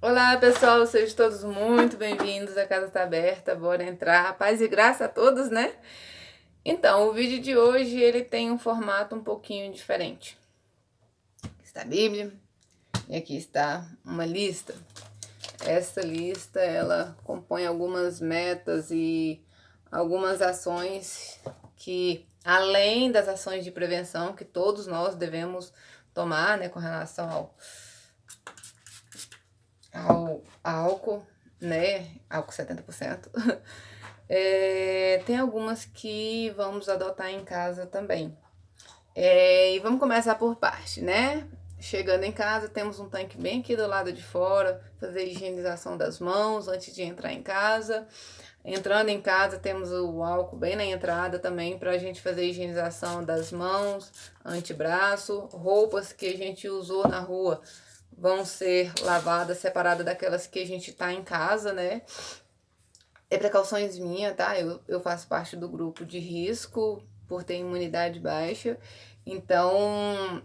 Olá pessoal, sejam todos muito bem-vindos, a casa está aberta, bora entrar, paz e graça a todos, né? Então, o vídeo de hoje ele tem um formato um pouquinho diferente. Aqui está a Bíblia e aqui está uma lista. Essa lista ela compõe algumas metas e algumas ações que, além das ações de prevenção que todos nós devemos tomar, né, com relação ao álcool, né? Álcool 70%. Tem algumas que vamos adotar em casa também. E vamos começar por parte, né? Chegando em casa, temos um tanque bem aqui do lado de fora, fazer a higienização das mãos antes de entrar em casa. Entrando em casa, temos o álcool bem na entrada também para a gente fazer a higienização das mãos, antebraço, roupas que a gente usou na rua vão ser lavadas, separadas daquelas que a gente tá em casa, né? É precauções minhas, tá? Eu faço parte do grupo de risco por ter imunidade baixa, então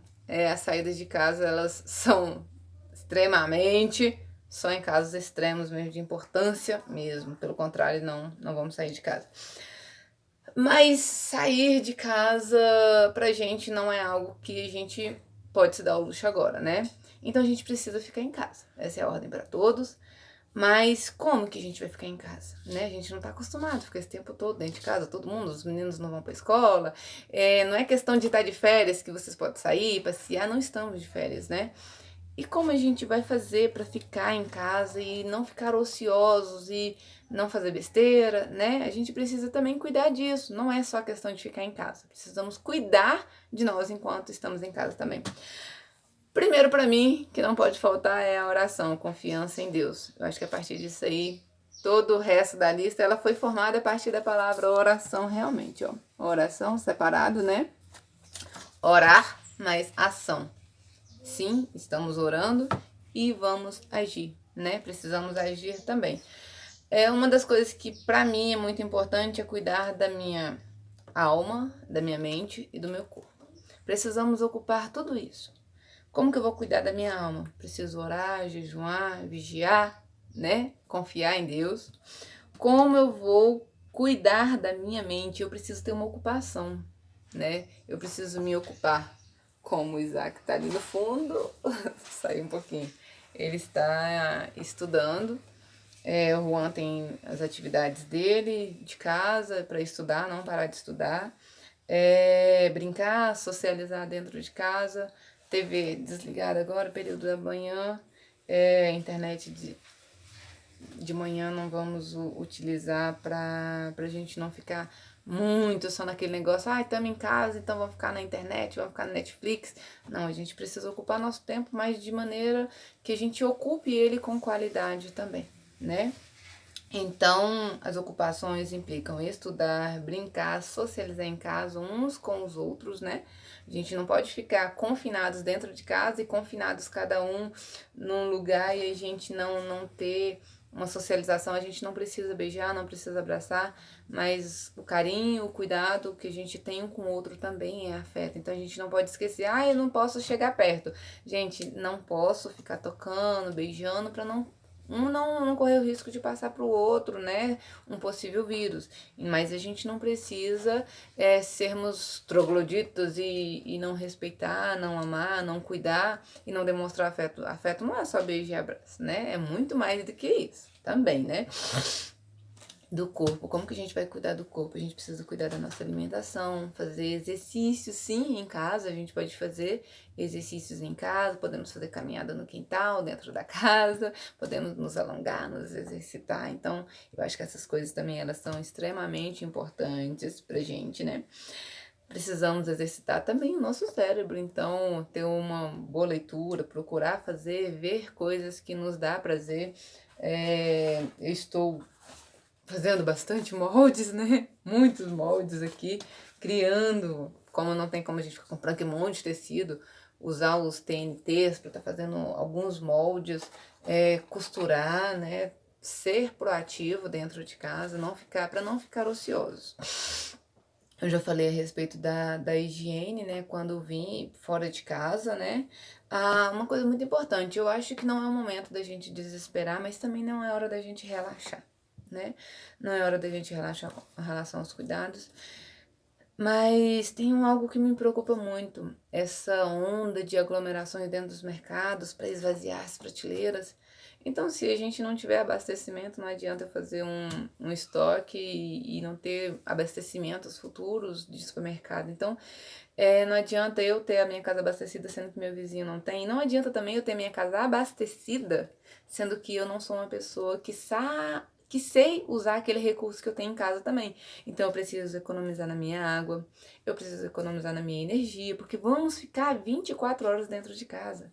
as saídas de casa elas são extremamente só em casos extremos mesmo, de importância mesmo. Pelo contrário, não vamos sair de casa. Mas sair de casa pra gente não é algo que a gente pode se dar ao luxo agora, né? Então a gente precisa ficar em casa. Essa é a ordem pra todos. Mas como que a gente vai ficar em casa, né? A gente não tá acostumado a ficar esse tempo todo dentro de casa, todo mundo, os meninos não vão pra escola. Não é questão de estar de férias que vocês podem sair, passear, não estamos de férias, né? E como a gente vai fazer para ficar em casa e não ficar ociosos e não fazer besteira, né? A gente precisa também cuidar disso. Não é só questão de ficar em casa. Precisamos cuidar de nós enquanto estamos em casa também. Primeiro, para mim, que não pode faltar é a oração, confiança em Deus. Eu acho que a partir disso aí, todo o resto da lista, ela foi formada a partir da palavra oração realmente, ó. Oração separado, né? Orar, mas ação. Sim, estamos orando e vamos agir, né? Precisamos agir também. Uma das coisas que para mim é muito importante é cuidar da minha alma, da minha mente e do meu corpo. Precisamos ocupar tudo isso. Como que eu vou cuidar da minha alma? Preciso orar, jejuar, vigiar, né? Confiar em Deus. Como eu vou cuidar da minha mente? Eu preciso ter uma ocupação, né? Eu preciso me ocupar. Como o Isaac está ali no fundo, sair um pouquinho. Ele está estudando. O Juan tem as atividades dele de casa para estudar, não parar de estudar. Brincar, socializar dentro de casa. TV desligada agora, período da manhã. Internet de manhã não vamos utilizar para a gente não ficar muito só naquele negócio, estamos em casa, então vamos ficar na internet, vamos ficar na Netflix. Não, a gente precisa ocupar nosso tempo, mas de maneira que a gente ocupe ele com qualidade também, né? Então, as ocupações implicam estudar, brincar, socializar em casa uns com os outros, né? A gente não pode ficar confinados dentro de casa e confinados cada um num lugar e a gente não ter uma socialização. A gente não precisa beijar, não precisa abraçar, mas o carinho, o cuidado que a gente tem um com o outro também é afeto. Então a gente não pode esquecer, eu não posso chegar perto. Gente, não posso ficar tocando, beijando para não correr o risco de passar para o outro, né? Um possível vírus. Mas a gente não precisa sermos trogloditas e não respeitar, não amar, não cuidar e não demonstrar afeto. Afeto não é só beijo e abraço, né? É muito mais do que isso também, né? Do corpo, como que a gente vai cuidar do corpo? A gente precisa cuidar da nossa alimentação, fazer exercícios, sim, em casa, a gente pode fazer exercícios em casa, podemos fazer caminhada no quintal, dentro da casa, podemos nos alongar, nos exercitar, então eu acho que essas coisas também, elas são extremamente importantes pra gente, né? Precisamos exercitar também o nosso cérebro, então ter uma boa leitura, procurar fazer, ver coisas que nos dá prazer. Eu estou fazendo bastante moldes, né? Muitos moldes aqui, criando, como não tem como a gente ficar comprando aquele monte de tecido, usar os TNTs para estar fazendo alguns moldes, costurar, né? Ser proativo dentro de casa, para não ficar ociosos. Eu já falei a respeito da higiene, né, quando vim fora de casa, né. Ah, uma coisa muito importante, eu acho que não é o momento da gente desesperar, mas também não é hora da gente relaxar, né. Não é hora da gente relaxar com relação aos cuidados. Mas tem algo que me preocupa muito, essa onda de aglomerações dentro dos mercados para esvaziar as prateleiras. Então, se a gente não tiver abastecimento, não adianta fazer um estoque e não ter abastecimentos futuros de supermercado. Então, não adianta eu ter a minha casa abastecida, sendo que meu vizinho não tem. Não adianta também eu ter minha casa abastecida, sendo que eu não sou uma pessoa que sei usar aquele recurso que eu tenho em casa também. Então eu preciso economizar na minha água, eu preciso economizar na minha energia, porque vamos ficar 24 horas dentro de casa.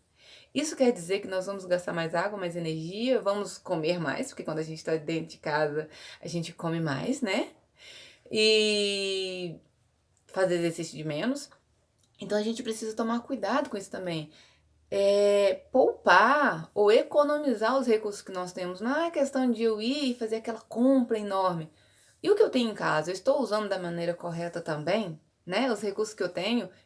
Isso quer dizer que nós vamos gastar mais água, mais energia, vamos comer mais, porque quando a gente está dentro de casa, a gente come mais, né? E fazer exercício de menos. Então a gente precisa tomar cuidado com isso também. Poupar ou economizar os recursos que nós temos. Não é questão de eu ir e fazer aquela compra enorme. E o que eu tenho em casa, eu estou usando da maneira correta também? Né? Os recursos que eu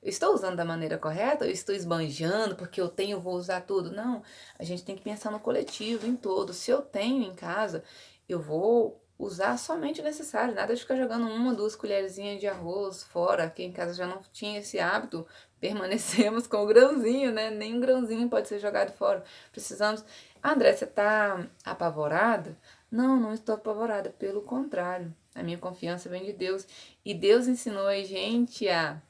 estou usando da maneira correta? Eu estou esbanjando porque eu tenho, eu vou usar tudo? Não, a gente tem que pensar no coletivo, em todo. Se eu tenho em casa, eu vou usar somente o necessário, nada de ficar jogando uma, duas colherzinhas de arroz fora. Aqui em casa já não tinha esse hábito, permanecemos com o grãozinho, né? Nem um grãozinho pode ser jogado fora. Precisamos. André, você tá apavorada? Não, não estou apavorada, pelo contrário. A minha confiança vem de Deus. E Deus ensinou a gente a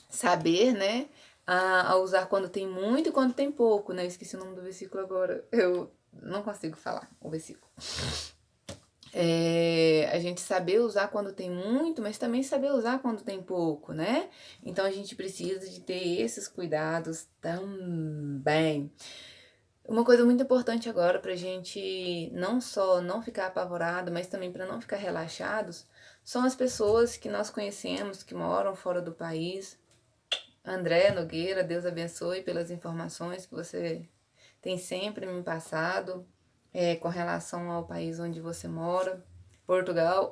saber, né? A usar quando tem muito e quando tem pouco, né? Eu esqueci o nome do versículo agora. Eu não consigo falar o versículo. A gente saber usar quando tem muito, mas também saber usar quando tem pouco, né? Então a gente precisa de ter esses cuidados também. Uma coisa muito importante agora pra gente não só não ficar apavorado, mas também para não ficar relaxados, são as pessoas que nós conhecemos que moram fora do país. André Nogueira, Deus abençoe pelas informações que você tem sempre me passado com relação ao país onde você mora, Portugal.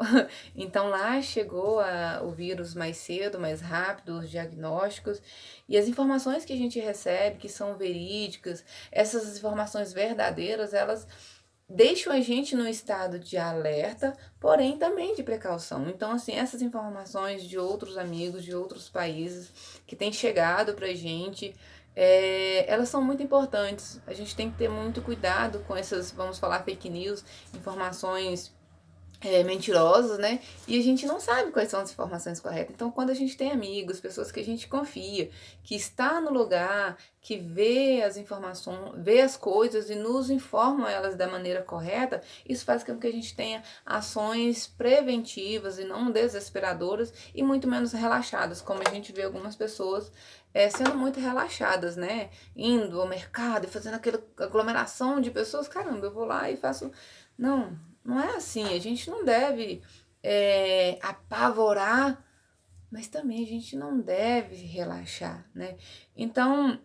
Então lá chegou o vírus mais cedo, mais rápido, os diagnósticos e as informações que a gente recebe, que são verídicas, essas informações verdadeiras, elas deixam a gente no estado de alerta, porém também de precaução. Então, assim, essas informações de outros amigos, de outros países que têm chegado pra gente, elas são muito importantes. A gente tem que ter muito cuidado com essas, vamos falar, fake news, informações mentirosas, né? E a gente não sabe quais são as informações corretas. Então, quando a gente tem amigos, pessoas que a gente confia, que está no lugar, que vê as informações, vê as coisas e nos informam elas da maneira correta, isso faz com que a gente tenha ações preventivas e não desesperadoras e muito menos relaxadas, como a gente vê algumas pessoas sendo muito relaxadas, né? Indo ao mercado e fazendo aquela aglomeração de pessoas. Caramba, eu vou lá e faço. Não, não é assim. A gente não deve apavorar, mas também a gente não deve relaxar, né? Então,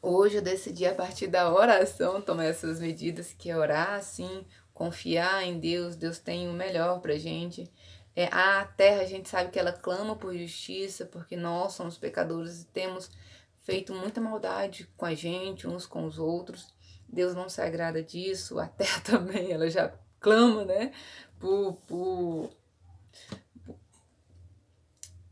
hoje eu decidi, a partir da oração, tomar essas medidas, que é orar, assim, confiar em Deus. Deus tem o melhor pra gente. A terra, a gente sabe que ela clama por justiça, porque nós somos pecadores e temos feito muita maldade com a gente, uns com os outros. Deus não se agrada disso. A terra também, ela já clama, né? Por...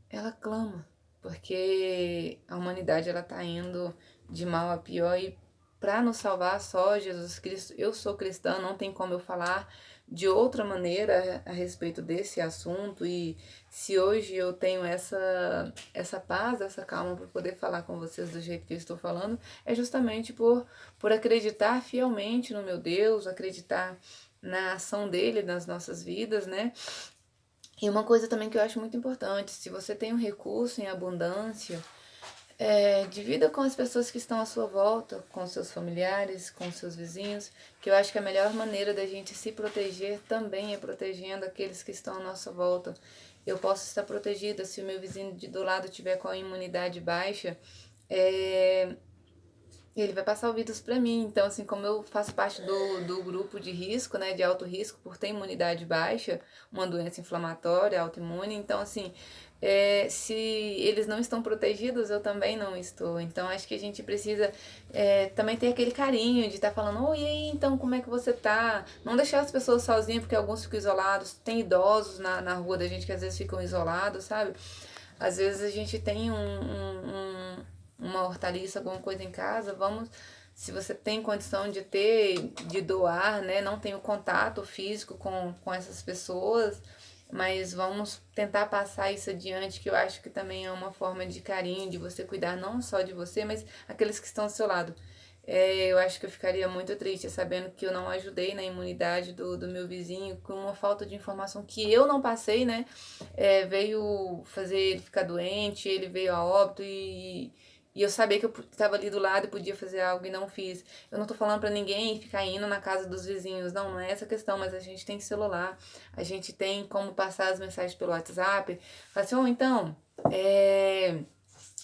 Ela clama, porque a humanidade ela tá indo de mal a pior e para nos salvar só Jesus Cristo. Eu sou cristã, não tem como eu falar de outra maneira a respeito desse assunto, e se hoje eu tenho essa paz, essa calma para poder falar com vocês do jeito que eu estou falando, é justamente por acreditar fielmente no meu Deus, acreditar na ação dele nas nossas vidas, né? E uma coisa também que eu acho muito importante, se você tem um recurso em abundância, divida com as pessoas que estão à sua volta, com seus familiares, com seus vizinhos, que eu acho que a melhor maneira da gente se proteger também é protegendo aqueles que estão à nossa volta. Eu posso estar protegida se o meu vizinho do lado tiver com a imunidade baixa, é, ele vai passar o vírus para mim. Então, assim, como eu faço parte do grupo de risco, né, de alto risco, por ter imunidade baixa, uma doença inflamatória, autoimune, então, assim, se eles não estão protegidos, eu também não estou. Então, acho que a gente precisa também ter aquele carinho de estar falando, oi, e aí, então, como é que você tá? Não deixar as pessoas sozinhas, porque alguns ficam isolados. Tem idosos na rua da gente que às vezes ficam isolados, sabe? Às vezes a gente tem uma hortaliça, alguma coisa em casa, vamos, se você tem condição de ter, de doar, né? Não tem o contato físico com essas pessoas, mas vamos tentar passar isso adiante, que eu acho que também é uma forma de carinho, de você cuidar não só de você, mas aqueles que estão ao seu lado. Eu acho que eu ficaria muito triste sabendo que eu não ajudei na imunidade do meu vizinho com uma falta de informação que eu não passei, né? Veio fazer ele ficar doente, ele veio a óbito e eu sabia que eu estava ali do lado e podia fazer algo e não fiz. Eu não tô falando pra ninguém ficar indo na casa dos vizinhos, não, não é essa a questão, mas a gente tem celular, a gente tem como passar as mensagens pelo WhatsApp. Fala assim, então,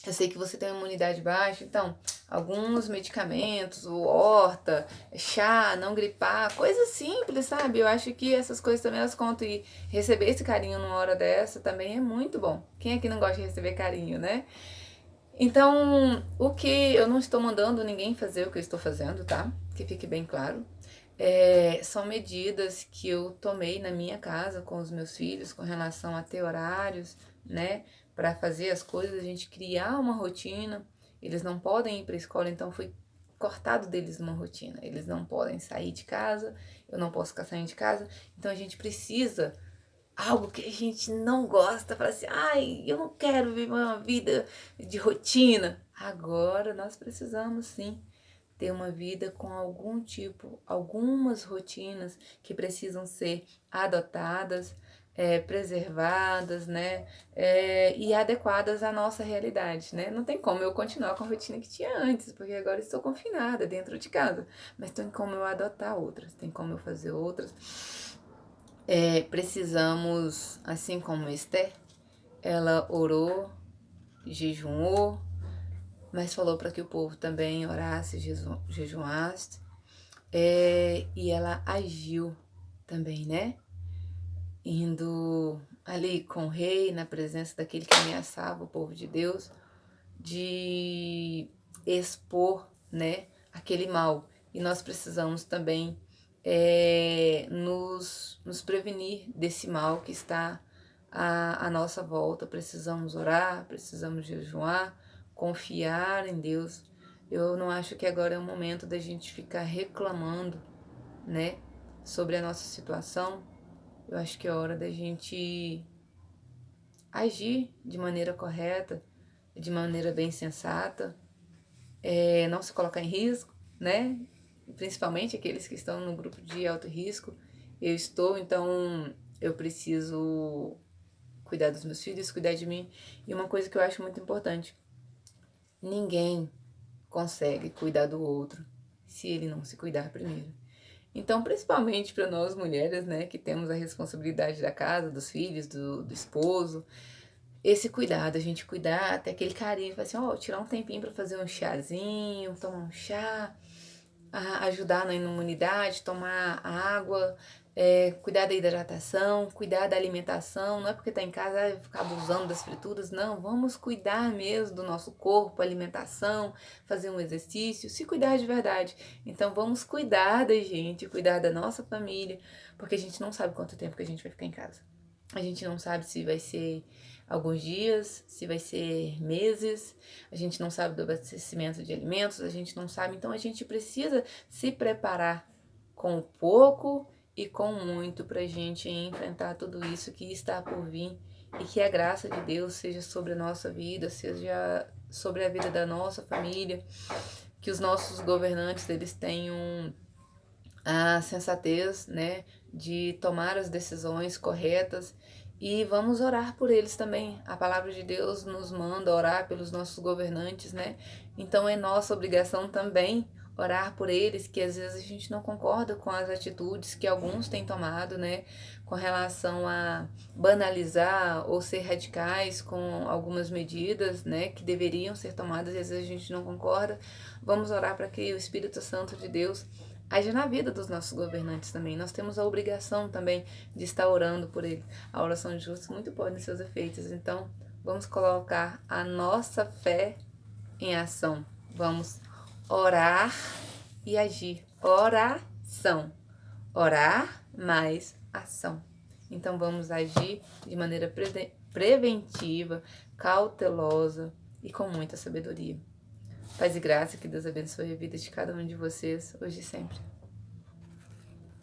eu sei que você tem uma imunidade baixa, então, alguns medicamentos, o horta, chá, não gripar, coisas simples, sabe? Eu acho que essas coisas também elas contam e receber esse carinho numa hora dessa também é muito bom. Quem aqui não gosta de receber carinho, né? Então, o que eu não estou mandando ninguém fazer o que eu estou fazendo, tá? Que fique bem claro. São medidas que eu tomei na minha casa com os meus filhos com relação a ter horários, né? Para fazer as coisas, a gente criar uma rotina. Eles não podem ir para a escola, então foi cortado deles uma rotina. Eles não podem sair de casa, eu não posso ficar saindo de casa. Então a gente precisa algo que a gente não gosta, fala assim, ai, eu não quero viver uma vida de rotina. Agora nós precisamos sim ter uma vida com algum tipo, algumas rotinas que precisam ser adotadas, preservadas, né, e adequadas à nossa realidade, né? Não tem como eu continuar com a rotina que tinha antes, porque agora estou confinada dentro de casa, mas tem como eu adotar outras, tem como eu fazer outras. Precisamos, assim como Esther, ela orou, jejuou, mas falou para que o povo também orasse, jejuasse, e ela agiu também, né? Indo ali com o rei, na presença daquele que ameaçava o povo de Deus, de expor, né, aquele mal. E nós precisamos também nos prevenir desse mal que está à nossa volta. Precisamos orar, precisamos jejuar, confiar em Deus. Eu não acho que agora é o momento da gente ficar reclamando, né, sobre a nossa situação. Eu acho que é hora da gente agir de maneira correta, de maneira bem sensata, não se colocar em risco, né? Principalmente aqueles que estão no grupo de alto risco. Eu estou, então eu preciso cuidar dos meus filhos, cuidar de mim. E uma coisa que eu acho muito importante: ninguém consegue cuidar do outro se ele não se cuidar primeiro. Então, principalmente para nós mulheres, né, que temos a responsabilidade da casa, dos filhos, do esposo, esse cuidado, a gente cuidar, ter aquele carinho, falar assim, tirar um tempinho para fazer um chazinho, tomar um chá, ajudar na imunidade, tomar água, cuidar da hidratação, cuidar da alimentação. Não é porque tá em casa ficar abusando das frituras, não. Vamos cuidar mesmo do nosso corpo, alimentação, fazer um exercício, se cuidar de verdade. Então vamos cuidar da gente, cuidar da nossa família, porque a gente não sabe quanto tempo que a gente vai ficar em casa. A gente não sabe se vai ser alguns dias, se vai ser meses, a gente não sabe do abastecimento de alimentos, a gente não sabe, então a gente precisa se preparar com pouco e com muito pra gente enfrentar tudo isso que está por vir e que a graça de Deus seja sobre a nossa vida, seja sobre a vida da nossa família, que os nossos governantes eles tenham a sensatez, né, de tomar as decisões corretas e vamos orar por eles também. A palavra de Deus nos manda orar pelos nossos governantes, né? Então é nossa obrigação também orar por eles, que às vezes a gente não concorda com as atitudes que alguns têm tomado, né, com relação a banalizar ou ser radicais com algumas medidas, né, que deveriam ser tomadas e às vezes a gente não concorda. Vamos orar para que o Espírito Santo de Deus haja na vida dos nossos governantes também. Nós temos a obrigação também de estar orando por ele. A oração de justos muito pode seus efeitos. Então, vamos colocar a nossa fé em ação. Vamos orar e agir. Oração. Orar mais ação. Então vamos agir de maneira preventiva, cautelosa e com muita sabedoria. Paz e graça, que Deus abençoe a vida de cada um de vocês, hoje e sempre.